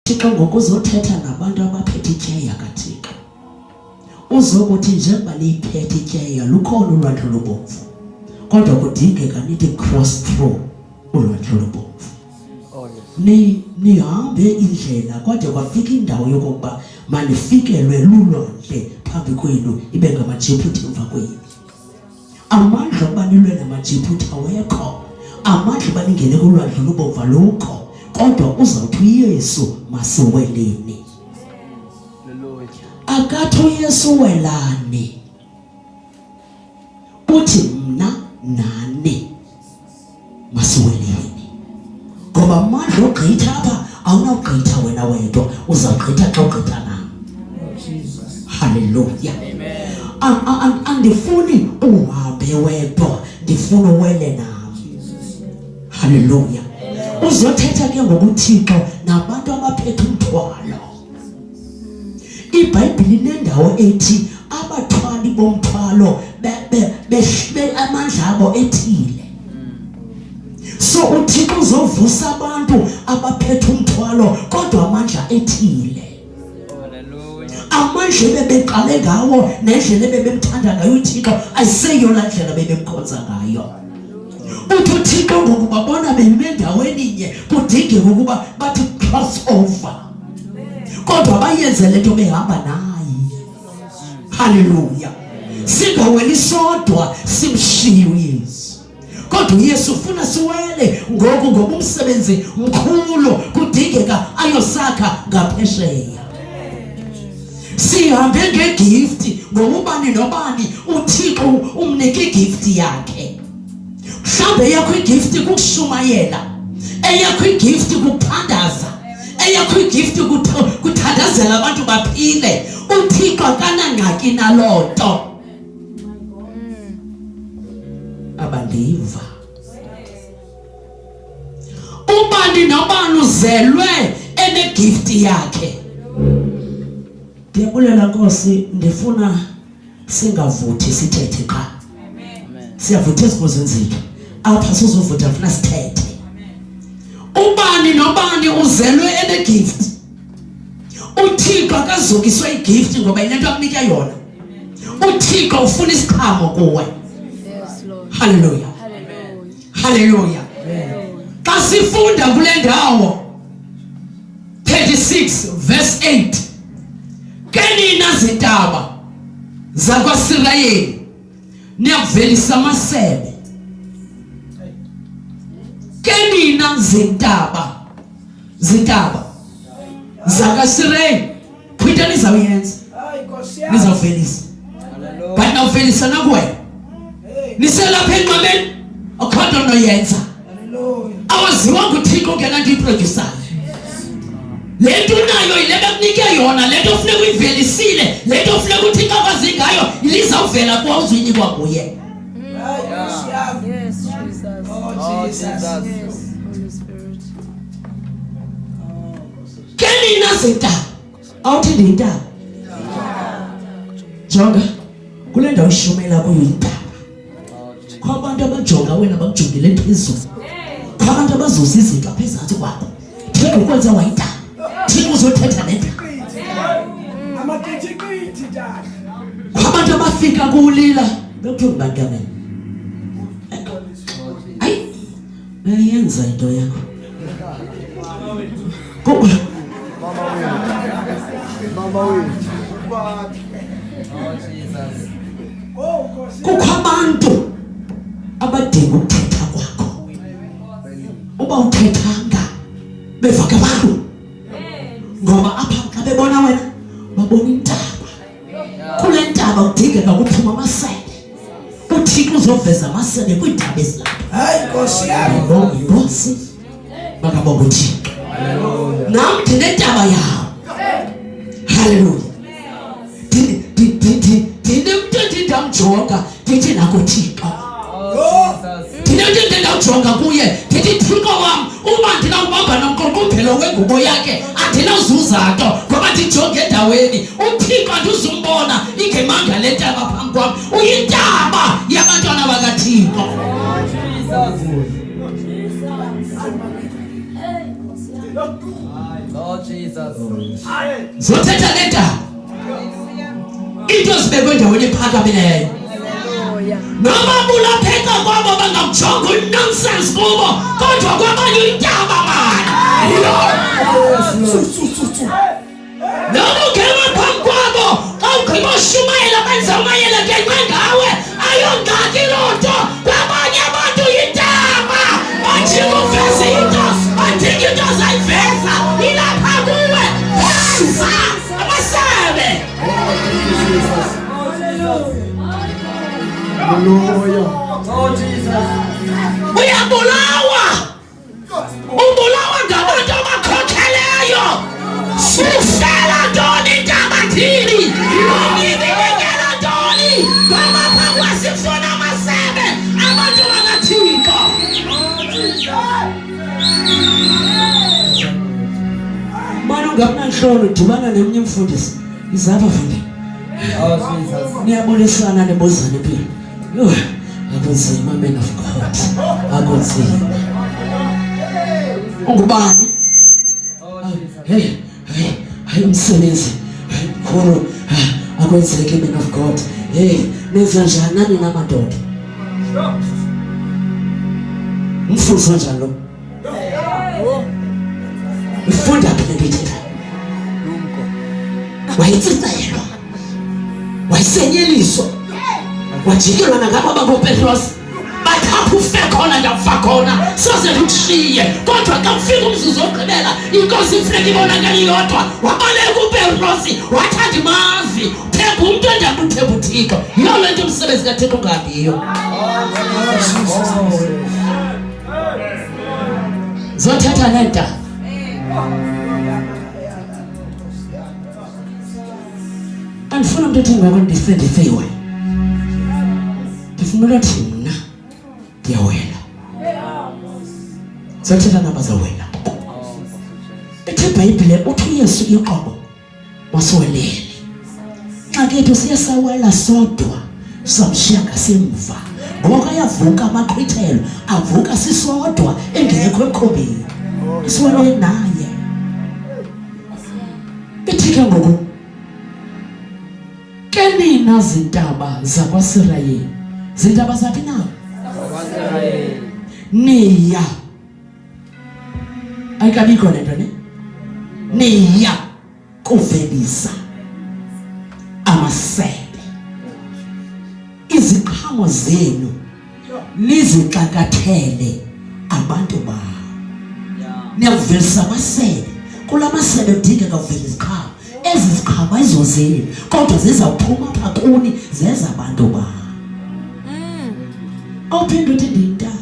Thixo ngokuzothetha nabantu abaphethe ityeya kaThixo. Uzokuthi njengoba niyiphethe ityeya lukhona ulwandle lubomvu. Kodwa kudingeka nithi cross through ulwandle lubomvu. Nihambe indlela kodwa kwafika indawo yokuba manifikelwe lulwandle phambi kwenu ibe ngamaJibuti emva kwenu. Amandla okuba nilwe namaJibuti awekho. Amandla okuba ningene kulwandle lubomvu alukho. Kodwa uzawuthi uYesu masiweleni. Akathi uYesu welani. Uthi mna nani masiweleni. Ngoba amandla ogqitha apha awunawugqitha wena wedwa, uzawugqitha xa ugqitha nami. Hallelujah. Andifuni uhambe wedwa, ndifuna uwele nami. Hallelujah. Uzothetha ke ngokuThixo nabantu abaphethe umthwalo. iBhayibheli nendawo ethi abathwali bomthwalo amandla abo ethile. So uThixo uzovusa abantu abaphethe umthwalo kodwa amandla ethile. Amandla bebeqale ngawo nendlela bebemthanda ngayo uThixo ayiseyona ndlela bebemkhonza ngayo. uThixo ngokubabona bemendaweni inye kudingeka ukuba bathi cross over. Kodwa bayenze lento behamba naye. Hallelujah. Singaweli sodwa simshiye uYesu. Kodwa uYesu ufuna siwele ngoku ngoba umsebenzi mkhulu kudingeka ayosakha ngaphesheya. Sihambe ngegift ngobani nobani uThixo umnike igift yakhe. Mhlawumbe yakho igift kukushumayela, eyakho igift kukuthandaza, eyakho igift kuthandazela abantu baphile. uThixo akanangxaki naloo nto. Abandiva. Ubani nobani uzelwe enegift yakhe. Ndiyabulela Nkosi, ndifuna singavuthi sithethe qha. Siyavutha ezikuzini zethu. Apha sizovutha funa sithethe. Ubani nobani uzelwe enegift. uThixo akazukiswe igift ngoba inento akunika yona. uThixo ufuna isiqhamo kuwe. Hallelujah. Hallelujah. Xa sifunda kule ndawo 36 verse 8. Kenina zintaba zakwaSirayeli niyakuvelisa amasebe. Kenina zintaba zakwaSirayeli phita nizawuyenza. Nizawuvelisa. But nawuvelisa nakuwe. Niselapha enqabeni akhona noyenza. Awaziwa nguThixo ngena ndiyiproducer. Lento nayo ile bekunike yona, lento ufuna uyivelisile, lento ufuna ukuthi ikwazi ngayo ilizawuvela kwawuzwini kwakuye. Yes, Jesus. Oh, Jesus. Holy Spirit. Kenina zita. Awuthi ndita. Jonga. Kule ndawo ishumela kuyo intaba. Kwabantu abajonga wena bakujongile phezulu. Kwabantu abazuza izinto phezulu kwakho. Thixo ukwenza wayitaba. Thixo uzothetha nendaba. Amathethekithi dad. Abantu abafika kulila bekuthiwa bangamene. Ayi. Ayenza into yakho. Mama we. Kukho abantu abadinga ukuthetha kwakho. Uba uthethanga bevaka abantu. Ngoba apha xa bebona wena babona intaba. Kule ntaba kudingeka kuphuma amasebe. uThixo uzoveza amasebe kwintaba ezilapha. Hayi Nkosi yami. Nkosi bakabonga uThixo. Nam ndinentaba yawo. Hallelujah. Ndinemntu ndidamjonga ndithi nako Thixo. Ndinemntu ndidamjonga kuye ndithi Thixo wam uba ndinawubamba nomququphelo wengubo yakhe andinawuzuza nto ngoba ndijonge endaweni. uThixo andizumbona ingemanga le ntaba phambi kwam. Uyintaba yabantwana bakaThixo. Jesus. Zothetha leta. Into sibekwe endaweni ephakamileyo. Noma bulapheka kwabo bangamjonga nonsense kubo kodwa kwabanye intaba manje. Noma ungema phambi kwabo awugqiba ushumayela benza umayela ngenxa ngawe ayongxaki loo nto kwabanye abantu intaba bajika uveza into badinga into zayiveza ilapha kuwe veza amasebe. Oh Jesus. Uyabulawa ngabantu abakhokheleyo sufela ntoni ntabathini yonyibilikela ntoni kwabapha kwasifuna amasebe abantu bakathixo. Mani ungamnantlolo udibana nemnye umfundisi izapha fundi niyabulisana nebuzane empilo. Yho, akunzima man of God, akunzima. Ungubani? Hayi umsebenzi mkhulu akwenzeki man of God. Nenza njani nani namadoda? Umfundisi kanjani lo? Ufunda phi ngithetha? Wayitsitayelwa. Wayisenyeliswa. Wajikelwa nangapha bakoPetros. Bathapha ufe khona ndafa khona soze ukushiye kodwa xa ufika umzuzu ogqibela inkosi ifike ibonakala iyodwa wabaleka uPetros wathanda imazi phepha umntu endabuthi uthemba uThixo. Yiyo le nto umsebenzi kaThixo ungabiyo. Zothetha lenta. Andifuna umuntu ethi ngoko ndifeyiwe. Ndifuna ukuthi mna ndiyawela. Zothetha nabazawela. Ethe iBhayibhile uthi uYesu iqobo wasiwelele. Xa kethu siyasawela sodwa samshiya ngasemva. Ngoba ayavuka amaqhithelo avuka sisodwa engekho eqhobeni. Isiwelo naye. Ithike ngoku kenina zintaba zakwaSirayeli. Zintaba zaphi na? ZakwaSirayeli. Niya. Ayikabikho lento ne? Niya kuvelisa amasebe. Iziqhamo zenu nizixakathele abantu ba. Niyavelisa amasebe. Kula masebe kudingeka uvele iziqhamo. Ezi ziqhamo ayizozeli kodwa zizawuphuma apha kuni zeza abantu ba. Awuphinde uthi ndintaba.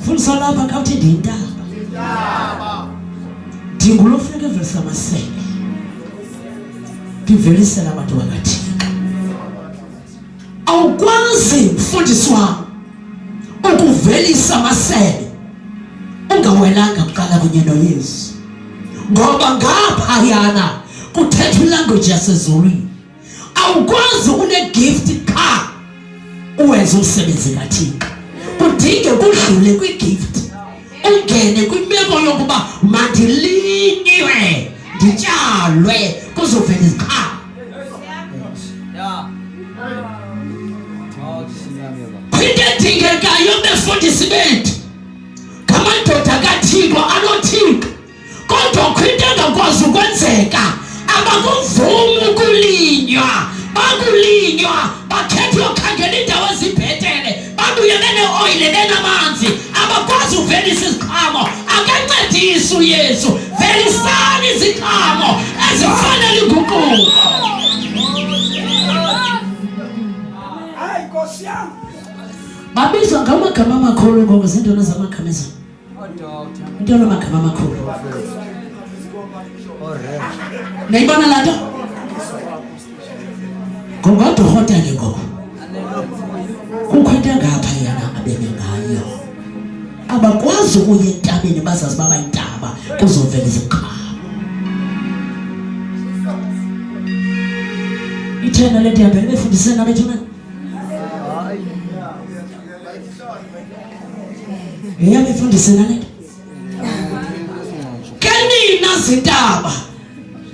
Fundisa lapha kawuthi ndintaba. Dingulo funeka evelisa amasebe. Ndivelisela abantu bakaThixo. Awukwazi mfundisi wami ukuvelisa amasebe ungawelanga kuqala kunye noYesu. Ngoba ngapha yana kuthetha ilanguage yasezulwini. Awukwazi une-gift qha uwenza umsebenzi kaThixo. Kudinge kudlule kwi-gift ungene kwimeko yokuba mandilinywe ndityalwe kuzovela iziqhamo. Into edingekayo befundisi bethu ngamadoda kaThixo anoThixo kodwa kwinto engakwazi ukwenzeka abakuvumi ukulinywa. Bakulinywa bakhethe uyokhangela indawo ezibhetele babuye bene-oyile benamanzi abakwazi uvelisa iziqhamo. Akancedisi uYesu. Velisani iziqhamo ezifanele inguquko. Babizwa ngamagama amakhulu ngoku zintona zamagama ezo. Intona amagama amakhulu. Nayibona laa nto? Ngokodorhotele ngoku. Kukho into engapha yana abeme ngayo. Abakwazi ukuya entabeni bazazi baba intaba kuzovela iziqhamo. Ithena le nto yabhele befundisene abethuna. Yeyabefundisene le nto. Kenye nazintaba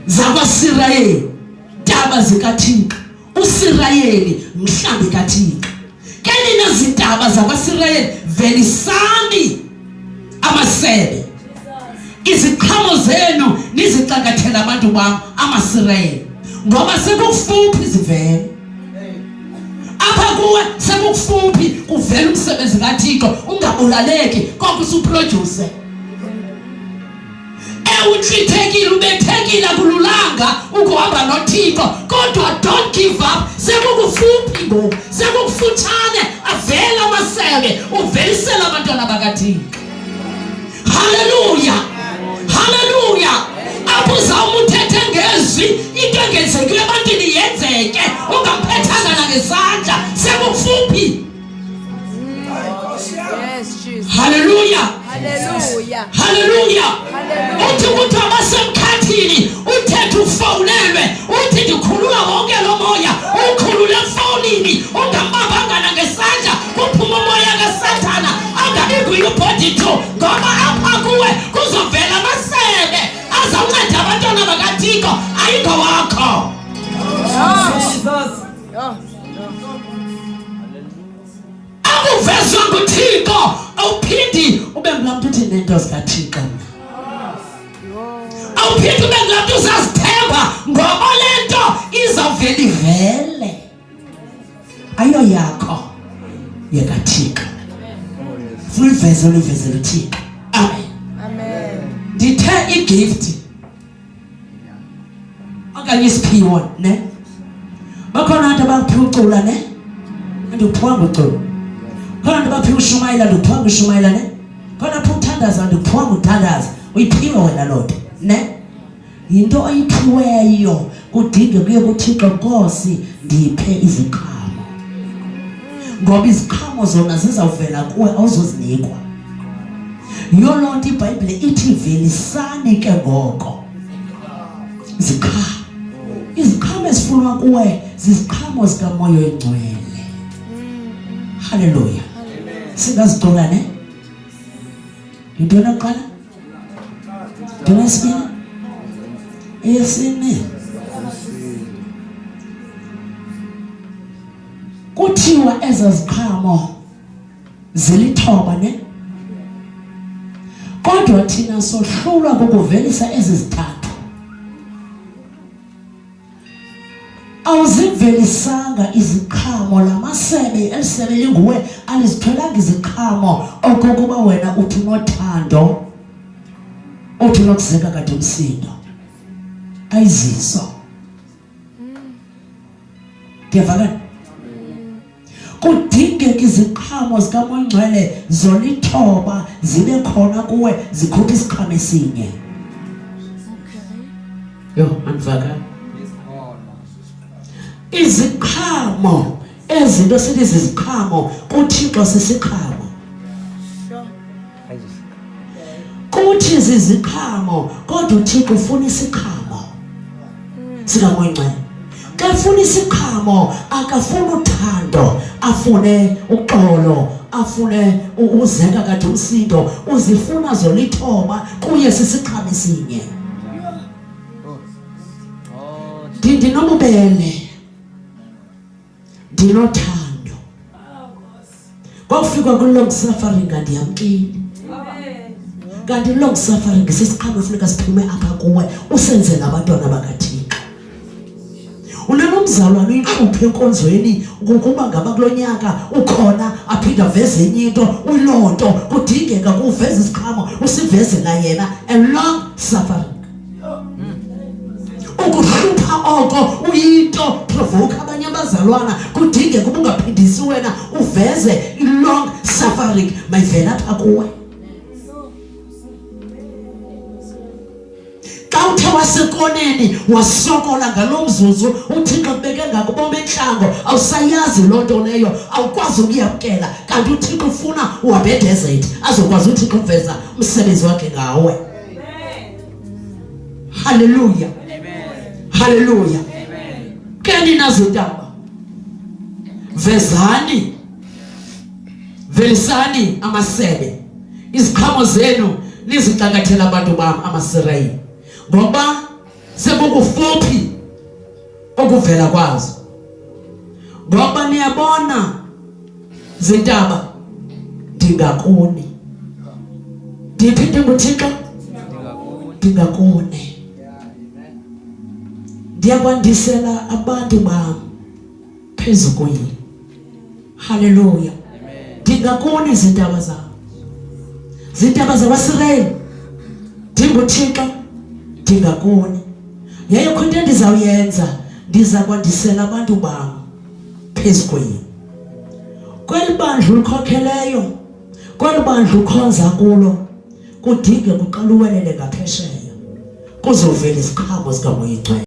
zakwaSirayeli, intaba zikaThixo. uSirayeli mhlambi kaThixo. Kani nazintaba zakwaSirayeli velisani amasebe. Iziqhamo zenu nizicakathela abantu bam amaSirayeli, ngoba sekufuphi zivele. Apha kuwe sekufuphi kuvela umsebenzi kaThixo, ungabulaleki konke usuproduce. Uthithekile ubethekile kululanga ukuhamba noThixo, kodwa don't give up. Sekukufuphi ngoku, sekufutshane avela amasebe uvelisela abantwana bakaThixo. Hallelujah, hallelujah. Apho uzawumuthethe ngezwi into engenzekileyo ebantwini yenzeke, ungamphethanga nangesandla, sekufuphi. Yes, Jesus. Hallelujah, Hallelujah. hallelujah. Hallelujah. Uthi ukuthi abasemkhathini uthethe ufonelwe, uthi ndikhulula wonke lo moya, ukhulule efonini, ungambambanga nangesandla, kuphuma umoya kaSathana angabikho ibhodi tu, ngoba apha kuwe kuzovela amasebe azawunceda abantwana bakaThixo, ayikho wakho. Akuvezwa nguThixo awuphindi ube mntu uthi nento zikaThixo. Awuphindi ube mntu uzazithemba ngoba lento izawuvela ivele, ayo yakho yekaThixo. Fulivezela uThixo. Amen. Amen. Ndithe igift okanye isiphiwo ne bakhona abantu abaphucula ne andiphiwa ngucula, khona abantu baphiwa ushumayela ndiphiwa ngushumayela ne, khona apho uthandaza ndiphiwa nguthandaza, uyiphiwe wena loo nto ne, yinto oyiphiweyo. Kudinge kuye kuThixo, Nkosi ndiphe iziqhamo, ngoba iziqhamo zona zizawuvela kuwe, awuzozinikwa. Yiyo loo nto iBhayibhile ithi velisani ke ngoko iziqhamo. Iziqhamo ezifunwa kuwe ziziqhamo zikaMoya Oyingcwele. Hallelujah. Singazicula ne? Yintoni yokuqala? Yintoni yesibini? Eyesine. Kuthiwa ezo ziqhamo zilithoba ne? Kodwa thina sohlulwa kukuvelisa ezi zithathu. Awuzivelisanga iziqhamo, lamasebe elisebe linguwe alizitholanga iziqhamo okokuba wena uthi unothando, uthi unokuzeka kade umsindo. Ayiziso. Ngiyavakala? Kudingeka iziqhamo zikaMoya Oyingcwele zolithoba zibe khona kuwe, zikhuphe isiqhamo esinye. Yo, andivakala? Iziqhamo ezinto sithi ziziqhamo, kuThixo sisiqhamo. Kuthi ziziqhamo kodwa uThixo ufuna isiqhamo sikaMoya Oyingcwele. Xa ufuna isiqhamo akafuni uthando, afune uxolo, afune uzeka kade umsindo, uzifuna zolithoba kuye sisiqhamo esinye. Ndinomubele, ndinothando. Kwafika kulong suffering andiyamkile. Kanti long suffering sisiqhamo efuneka siphume apha kuwe, usenzela abantwana bakaThixo. Unanomzalwane uyinhluphe enkonzweni ngokuba ngaba kulonyaka ukhona aphinda veze enye into, uyilonto kudingeka kuveze isiqhamo usivezela yena, a long suffering. Ukuhlupha oko uyinto provoke abanye abazalwana, kudingeka kuba ungaphindisi wena uveze i-long suffering mayivela apha kuwe. Uthe wasekoneni wasokola ngalo mzuzu uThixo kubeke ngakubomi entlango, awusayazi loo nto leyo, awukwazi ukuyamkela. Kanti uThixo ufuna uwabhedezete azokwazi uThixo ukuveza umsebenzi wakhe ngawe. Hallelujah, hallelujah. Keni nazo intaba vezani, velisani amasebe, iziqhamo zenu nizicakathela abantu bam amaSirayeli. ngoba sekukufuphi ukuvela kwazo. Ngoba niyabona zintaba ndingakuni. Ndiphinde nguThixo ndingakuni. Ndiyakwandisela abantu bam phezu kwini. Hallelujah. Ndingakuni zintaba zam. Zintaba zabaSirayeli ndinguThixo ndingakuni. Yaye khona into endizawuyenza, ndiza kwandisela abantu bam phezu kwini. Kweli bandla ulikhokheleyo, kweli bandla ukhonza kulo, kudinge kuqala uwelele ngaphesheya kuzovela iziqhamo zikaMoya Oyingcwele.